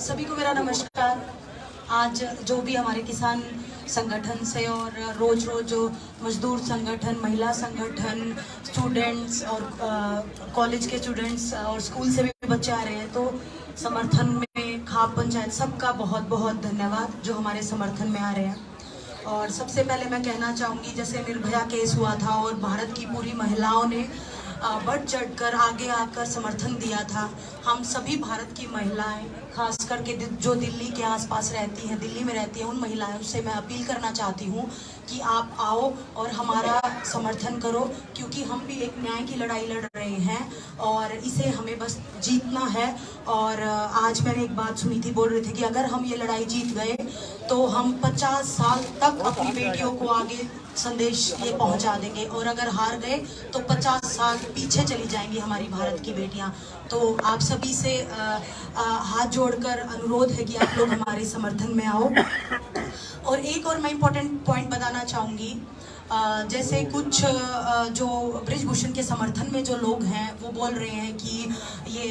सभी को मेरा नमस्कार। आज जो भी हमारे किसान संगठन से और रोज जो मजदूर संगठन, महिला संगठन, स्टूडेंट्स और कॉलेज के स्टूडेंट्स और स्कूल से भी बच्चे आ रहे हैं, तो समर्थन में खाप पंचायत सबका बहुत बहुत धन्यवाद जो हमारे समर्थन में आ रहे हैं। और सबसे पहले मैं कहना चाहूँगी, जैसे निर्भया केस हुआ था और भारत की पूरी महिलाओं ने बढ़ चढ़कर आगे आकर समर्थन दिया था। हम सभी भारत की महिलाएं, खास करके जो दिल्ली के आसपास रहती हैं, दिल्ली में रहती हैं, उन महिलाओं से मैं अपील करना चाहती हूँ कि आप आओ और हमारा समर्थन करो, क्योंकि हम भी एक न्याय की लड़ाई लड़ रहे हैं और इसे हमें बस जीतना है। और आज मैंने एक बात सुनी थी, बोल रहे थे कि अगर हम ये लड़ाई जीत गए तो हम 50 साल तक अपनी बेटियों को आगे संदेश ये पहुंचा देंगे, और अगर हार गए तो 50 साल पीछे चली जाएंगी हमारी भारत की बेटियां। तो आप सभी से हाथ जोड़कर अनुरोध है कि आप लोग हमारे समर्थन में आओ। और एक और मैं इम्पोर्टेंट पॉइंट बताना चाहूँगी, जैसे कुछ जो बृजभूषण के समर्थन में जो लोग हैं वो बोल रहे हैं कि ये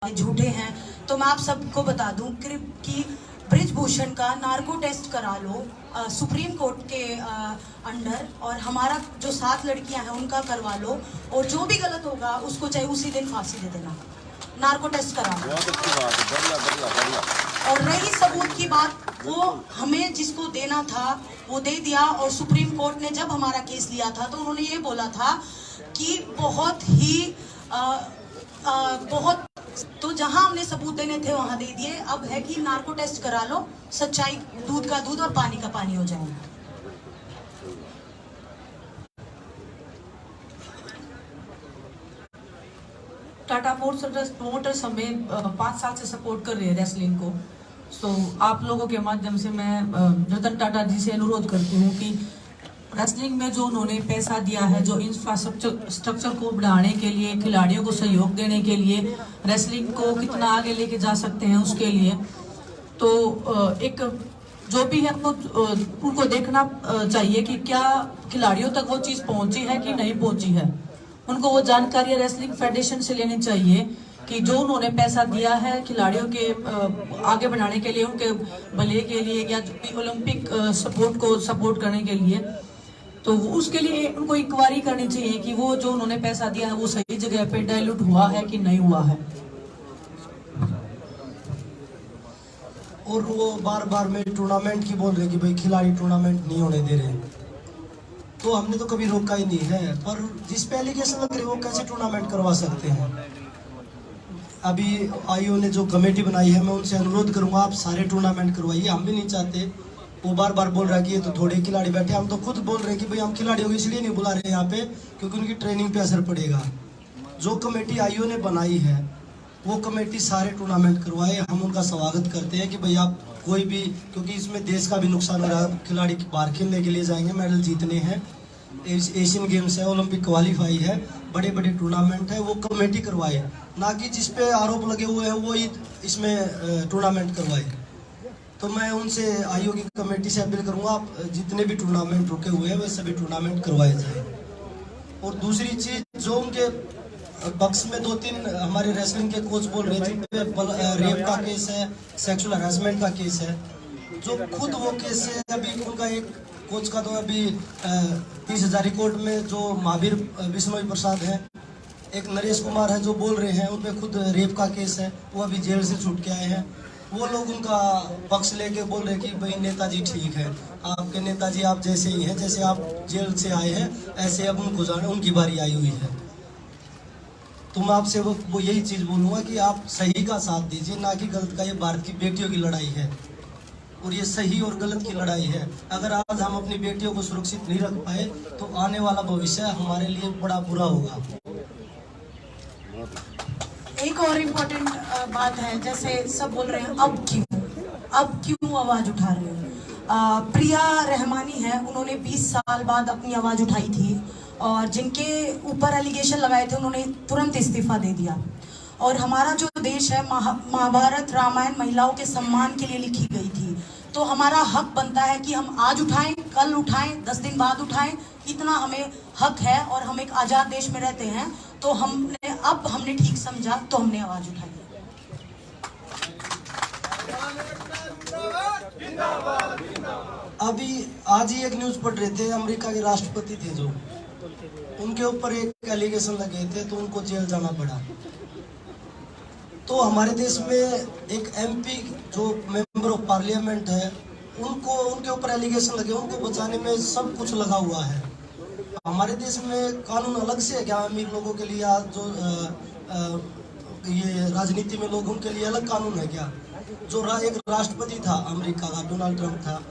झूठे हैं, तो मैं आप सबको बता दूं कि बृजभूषण का नार्को टेस्ट करा लो सुप्रीम कोर्ट के अंडर, और हमारा जो 7 लड़कियां हैं उनका करवा लो, और जो भी गलत होगा उसको चाहे उसी दिन फांसी दे देना, नार्को टेस्ट करा लो। बहुत अच्छी बात है, बढ़िया बढ़िया बढ़िया। और रही सबूत की बात, वो हमें जिसको देना था वो दे दिया। और सुप्रीम कोर्ट ने जब हमारा केस लिया था तो उन्होंने ये बोला था कि बहुत ही बहुत, तो जहां हमने सबूत देने थे वहां दे दिए। अब है कि नार्को टेस्ट करा लो, सच्चाई दूध का दूध और पानी का पानी हो जाएगा। टाटा मोटर्स हमें 5 साल से सपोर्ट कर रही है रेसलिंग को। तो आप लोगों के माध्यम से मैं रतन टाटा जी से अनुरोध करती हूँ कि रेसलिंग में जो उन्होंने पैसा दिया है, जो इंफ्रास्ट्रक्चर को बढ़ाने के लिए, खिलाड़ियों को सहयोग देने के लिए, रेसलिंग को कितना आगे लेके जा सकते हैं उसके लिए, तो एक जो भी है वो उनको देखना चाहिए कि क्या खिलाड़ियों तक वो चीज़ पहुंची है कि नहीं पहुंची है। उनको वो जानकारी रेसलिंग फेडरेशन से लेनी चाहिए कि जो उन्होंने पैसा दिया है खिलाड़ियों के आगे बढ़ाने के लिए, उनके भले के लिए, या ओलंपिक सपोर्ट को सपोर्ट करने के लिए, तो उसके लिए उनको इंक्वायरी करनी चाहिए कि वो जो उन्होंने पैसा दिया है वो सही जगह पे डाइल्यूट हुआ है कि नहीं हुआ है। और वो बार बार में टूर्नामेंट की बोल रहे कि भाई खिलाड़ी टूर्नामेंट नहीं होने दे रहे, तो हमने तो कभी रोका ही नहीं है। पर जिस पे एलिगेशन लग रही है वो कैसे टूर्नामेंट करवा सकते हैं। अभी आईओ ने जो कमेटी बनाई है, मैं उनसे अनुरोध करूंगा आप सारे टूर्नामेंट करवाइए। हम भी नहीं चाहते, वो बार बार बोल रहा है कि ये तो थोड़े खिलाड़ी बैठे, हम तो खुद बोल रहे हैं कि भाई हम खिलाड़ियों को इसलिए नहीं बुला रहे यहाँ पे क्योंकि उनकी ट्रेनिंग पे असर पड़ेगा। जो कमेटी आईओ ने बनाई है वो कमेटी सारे टूर्नामेंट करवाए। हम उनका स्वागत करते हैं कि भाई आप कोई भी, क्योंकि इसमें देश का भी नुकसान हो रहा है, खिलाड़ी बाहर खेलने के लिए जाएंगे, मेडल जीतने हैं, एशियन गेम्स है, ओलंपिक क्वालिफाई है, बड़े बड़े टूर्नामेंट है, वो कमेटी करवाए, ना कि जिस पे आरोप लगे हुए हैं वो इसमें टूर्नामेंट करवाए। तो मैं उनसे आईओ की कमेटी से अपील करूंगा, आप जितने भी टूर्नामेंट रुके हुए हैं वे सभी टूर्नामेंट करवाए जाए। और दूसरी चीज, जो उनके पक्ष में 2-3 हमारे रेसलिंग के कोच बोल रहे थे रेप का केस है, सेक्सुअल हरासमेंट का केस है, जो खुद वो केस है। अभी उनका एक कोच का तो अभी 30,000 रिकॉर्ड में जो महावीर बिश्नोई प्रसाद है, एक नरेश कुमार है जो बोल रहे हैं, उन पर खुद रेप का केस है, वो अभी जेल से छूट के आए हैं। वो लोग उनका पक्ष लेके बोल रहे कि भाई नेताजी ठीक है, आपके नेताजी आप जैसे ही हैं, जैसे आप जेल से आए हैं ऐसे अब उनको जाने, उनकी बारी आई हुई है। तो मैं आपसे वो यही चीज़ बोलूँगा कि आप सही का साथ दीजिए, ना कि गलत का। ये भारत की बेटियों की लड़ाई है और ये सही और गलत की लड़ाई है। अगर आज हम अपनी बेटियों को सुरक्षित नहीं रख पाए तो आने वाला भविष्य हमारे लिए बड़ा बुरा होगा। एक और इम्पोर्टेंट बात है, जैसे सब बोल रहे हैं अब क्यों आवाज उठा रहे हो। प्रिया रहमानी है, उन्होंने 20 साल बाद अपनी आवाज उठाई थी, और जिनके ऊपर एलिगेशन लगाए थे उन्होंने तुरंत इस्तीफा दे दिया। और हमारा जो देश है, महाभारत रामायण महिलाओं के सम्मान के लिए लिखी गई थी, तो हमारा हक बनता है कि हम आज उठाएं, कल उठाएं, 10 दिन बाद उठाएं, इतना हमें हक है। और हम एक आज़ाद देश में रहते हैं, तो हमने ठीक समझा तो हमने आवाज़ उठाई। अभी आज ही एक न्यूज पढ़ रहे थे, अमेरिका के राष्ट्रपति थे जो, उनके ऊपर एक एलिगेशन लगे थे तो उनको जेल जाना पड़ा। तो हमारे देश में एक एमपी जो मेंबर ऑफ पार्लियामेंट है, उनके ऊपर एलिगेशन लगे, उनको बचाने में सब कुछ लगा हुआ है। हमारे देश में कानून अलग से है क्या? अमीर लोगों के लिए जो ये राजनीति में लोग, उनके लिए अलग कानून है क्या? जो एक राष्ट्रपति था अमेरिका का, डोनाल्ड ट्रंप था,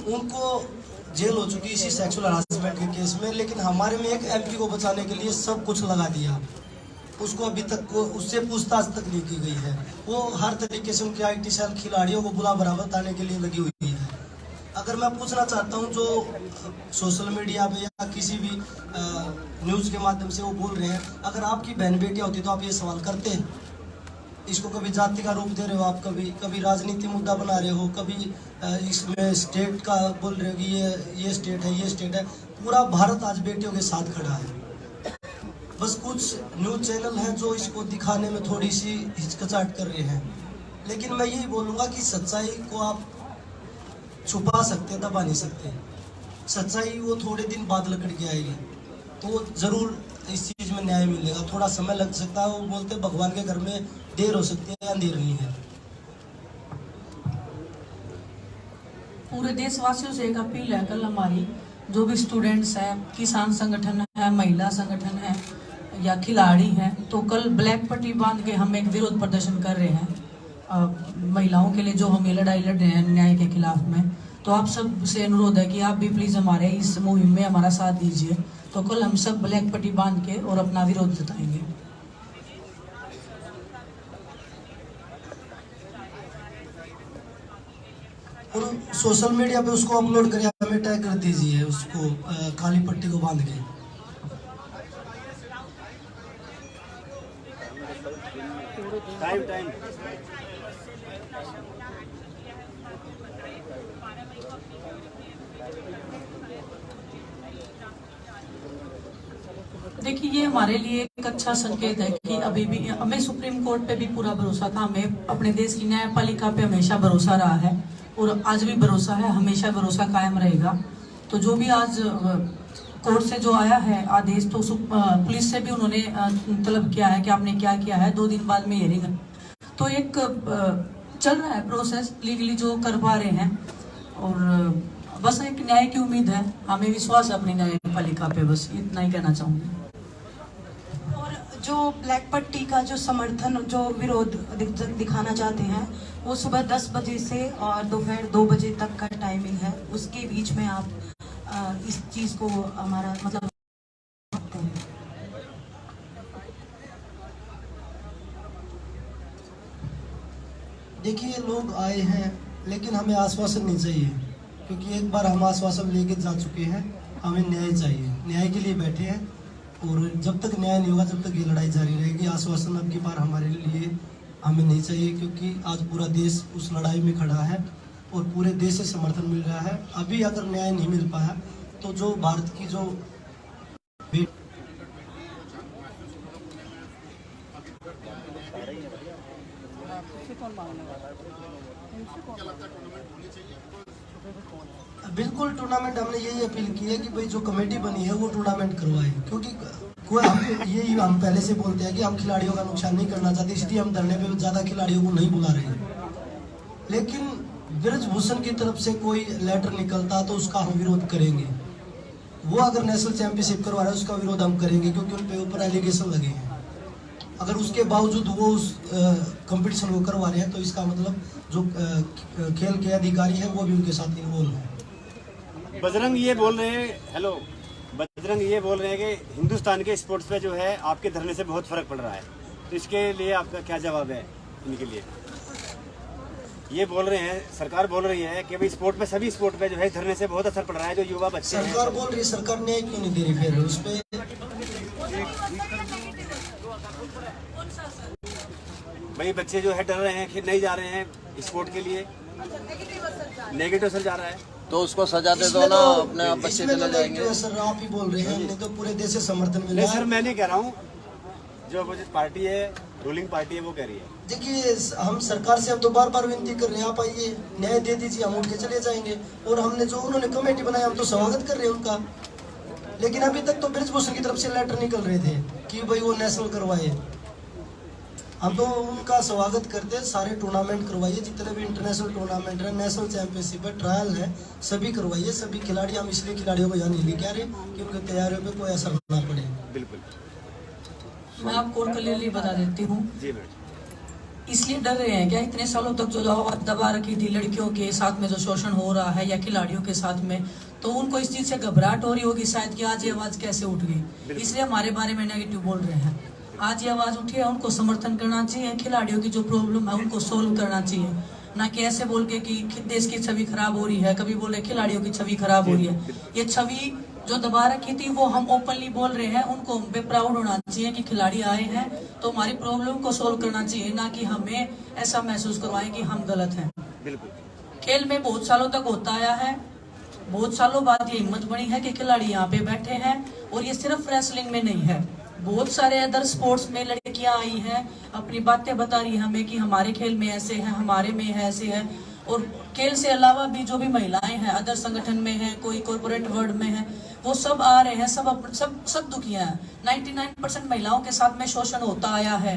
उनको जेल हो चुकी इसी सेक्सुअल हरासमेंट के केस में, लेकिन हमारे में एक एमपी को बचाने के लिए सब कुछ लगा दिया। उसको अभी तक उससे पूछताछ तक नहीं की गई है। वो हर तरीके से उनके IT सेल खिलाड़ियों को बुला बराबर लाने के लिए लगी हुई है। अगर मैं पूछना चाहता हूँ, जो सोशल मीडिया पे या किसी भी न्यूज़ के माध्यम से वो बोल रहे हैं, अगर आपकी बहन बेटियाँ होती तो आप ये सवाल करते हैं? इसको कभी जाति का रूप दे रहे हो आप, कभी राजनीति मुद्दा बना रहे हो, कभी इसमें स्टेट का बोल रहे हो कि ये स्टेट है, ये स्टेट है। पूरा भारत आज बेटियों के साथ खड़ा है। बस कुछ न्यूज़ चैनल हैं जो इसको दिखाने में थोड़ी सी हिचकिचाहट कर रहे हैं, लेकिन मैं यही बोलूँगा कि सच्चाई को आप छुपा सकते, दबा नहीं सकते। सच्चाई वो थोड़े दिन बाद लकड़ के आएगी, तो ज़रूर इस चीज़ में न्याय मिलेगा। थोड़ा समय लग सकता है, वो बोलते भगवान के घर में देर हो सकती है, अंधेर नहीं है। पूरे देशवासियों से एक अपील है कल हमारी, जो भी स्टूडेंट्स हैं, किसान संगठन है, महिला संगठन है या खिलाड़ी हैं, तो कल ब्लैक पट्टी बांध के हम एक विरोध प्रदर्शन कर रहे हैं महिलाओं के लिए, जो हम ये लड़ाई लड़ रहे हैं न्याय के खिलाफ में। तो आप सब से अनुरोध है कि आप भी प्लीज़ हमारे इस मुहिम में हमारा साथ दीजिए। तो कल हम सब ब्लैक पट्टी बांध के और अपना विरोध जताएंगे। और सोशल मीडिया पे उसको अपलोड करके हमें टैग कर दीजिए, उसको काली पट्टी को बांध के। टाइम देखिए, ये हमारे लिए एक अच्छा संकेत है कि अभी भी हमें सुप्रीम कोर्ट पे भी पूरा भरोसा था, हमें अपने देश की न्यायपालिका पे हमेशा भरोसा रहा है और आज भी भरोसा है, हमेशा भरोसा कायम रहेगा। तो जो भी आज कोर्ट से जो आया है आदेश, तो पुलिस से भी उन्होंने तलब किया है कि आपने क्या किया है, 2 दिन बाद में हियरिंग। तो एक चल रहा है प्रोसेस, लीगली जो कर पा रहे हैं, और बस एक न्याय की उम्मीद है, हमें विश्वास है अपनी न्यायपालिका पे। बस इतना ही कहना चाहूँगी। जो ब्लैक पट्टी का जो समर्थन, जो विरोध दिखाना चाहते हैं, वो सुबह 10 बजे से और दोपहर 2 बजे तक का टाइमिंग है। उसके बीच में आप इस चीज़ को हमारा मतलब देखिए, लोग आए हैं, लेकिन हमें आश्वासन नहीं चाहिए, क्योंकि एक बार हम आश्वासन लेके जा चुके हैं। हमें न्याय चाहिए, न्याय के लिए बैठे हैं, और जब तक न्याय नहीं होगा तब तक ये लड़ाई जारी रहेगी। आश्वासन अब की बार हमारे लिए हमें नहीं चाहिए, क्योंकि आज पूरा देश उस लड़ाई में खड़ा है और पूरे देश से समर्थन मिल रहा है। अभी अगर न्याय नहीं मिल पाया तो जो भारत की जो बिल्कुल टूर्नामेंट, हमने यही अपील की है कि भाई जो कमेटी बनी है वो टूर्नामेंट करवाए, क्योंकि कोई हम पहले से बोलते हैं कि हम खिलाड़ियों का नुकसान नहीं करना चाहते, इसलिए हम धरने पे ज़्यादा खिलाड़ियों को नहीं बुला रहे। लेकिन ब्रजभूषण की तरफ से कोई लेटर निकलता तो उसका हम विरोध करेंगे। वो अगर नेशनल चैंपियनशिप करवा रहा है उसका विरोध हम करेंगे, क्योंकि उन पे ऊपर एलिगेशन लगे हैं। अगर उसके बावजूद वो उस कंपटीशन को करवा रहे हैं तो इसका मतलब जो खेल के अधिकारी हैं वो भी उनके साथ इन्वॉल्व हैं। बजरंग ये बोल रहे हैं, हेलो, बजरंग ये बोल रहे हैं कि हिंदुस्तान के स्पोर्ट्स पे जो है आपके धरने से बहुत फर्क पड़ रहा है, तो इसके लिए आपका क्या जवाब है इनके लिए? ये बोल रहे हैं, सरकार बोल रही है कि भाई स्पोर्ट पे, सभी स्पोर्ट पे जो है धरने से बहुत असर पड़ रहा है, जो युवा बच्चे हैं। सरकार बोल रही है, सरकार न्याय क्यों नहीं दे रही फिर उस पे? भाई बच्चे जो है डर रहे हैं, नहीं जा रहे हैं स्पोर्ट के लिए, नेगेटिव असर जा रहा है। तो उसको सजा दे दो ना, अपने आप बच्चे चले जाएंगे। सर आप ही बोल रहे हैं, नहीं तो पूरे देश से समर्थन मिल रहा नहीं है। सर, मैं नहीं कह रहा हूँ, जो अपोजिट पार्टी है रूलिंग पार्टी है वो कह रही है। देखिए हम सरकार से अब तो बार बार विनती कर रहे हैं, आप आइए न्याय दे दीजिए, हम उठ के चले जाएंगे। और हमने जो उन्होंने कमेटी बनाया हम तो स्वागत कर रहे हैं उनका, लेकिन अभी तक तो ब्रिजभूषण की तरफ से लेटर निकल रहे थे कि भाई वो नेशनल करवाए। हम तो उनका स्वागत करते हैं, सारे टूर्नामेंट करवाइए, जितने भी इंटरनेशनल टूर्नामेंट है, नेशनल चैंपियनशिप है, ट्रायल है, सभी करवाइए। सभी खिलाड़ी, हम इसलिए खिलाड़ियों को यहाँ नहीं लेके आ रहे कि उनकी तैयारियों पे कोई असर ना पड़े। बिल्कुल, मैं आपको और क्लियरली बता देती हूँ। जी मैडम। इसलिए डर रहे हैं क्या, इतने सालों तक जो आवाज दबा रखी थी लड़कियों के साथ में जो शोषण हो रहा है या खिलाड़ियों के साथ में, तो उनको इस चीज से घबराहट हो रही होगी शायद कि आज ये आवाज कैसे उठ गई, इसलिए हमारे बारे में नेगेटिव बोल रहे हैं। आज ये आवाज उठी है, उनको समर्थन करना चाहिए, खिलाड़ियों की जो प्रॉब्लम है उनको सोल्व करना चाहिए, ना कि ऐसे बोल के कि देश की छवि खराब हो रही है, कभी बोले खिलाड़ियों की छवि खराब हो रही है। ये छवि जो दबा रखी थी वो हम ओपनली बोल रहे हैं, उनको हम पे प्राउड होना चाहिए कि खिलाड़ी आए हैं तो हमारी प्रॉब्लम को सोल्व करना चाहिए, ना कि हमें ऐसा महसूस करवाएं कि हम गलत हैं। बिल्कुल, खेल में बहुत सालों तक होता आया है, बहुत सालों बाद ये हिम्मत बनी है कि खिलाड़ी यहाँ पे बैठे हैं। और ये सिर्फ रेसलिंग में नहीं है, बहुत सारे अदर स्पोर्ट्स में लड़कियां आई हैं, अपनी बातें बता रही है हमें कि हमारे खेल में ऐसे है, हमारे में ऐसे है। और खेल से अलावा भी जो भी महिलाएं हैं, अदर संगठन में है, कोई कॉर्पोरेट वर्ल्ड में है, वो सब आ रहे हैं, सब दुखियां हैं। 99% महिलाओं के साथ में शोषण होता आया है।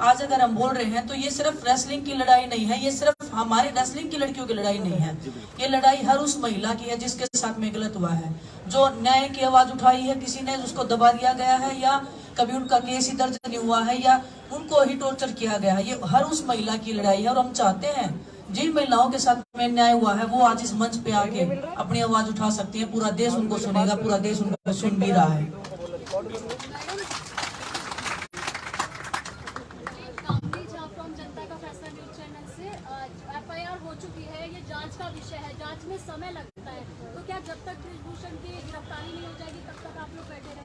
आज अगर हम बोल रहे हैं तो ये सिर्फ रेसलिंग की लड़ाई नहीं है, ये सिर्फ हमारे रेसलिंग की लड़कियों की लड़ाई नहीं है, ये लड़ाई हर उस महिला की है जिसके साथ में गलत हुआ है, जो न्याय की आवाज उठाई है, किसी ने उसको दबा दिया गया है, या कभी उनका केस ही दर्ज नहीं हुआ है, या उनको ही टॉर्चर किया गया है। ये हर उस महिला की लड़ाई है और हम चाहते हैं जिन महिलाओं के साथ में न्याय हुआ है वो आज इस मंच पे आके अपनी आवाज उठा सकती है। पूरा देश उनको सुनेगा, पूरा देश उनको सुन भी रहा है। जनता का फैसला न्यूज़ चैनल से FIR हो चुकी है, ये जांच का विषय है, जांच में समय लगता है, तो क्या जब तक ब्रिजभूषण की गिरफ्तारी नहीं हो जाएगी तब तक आप लोग बैठे रहेंगे?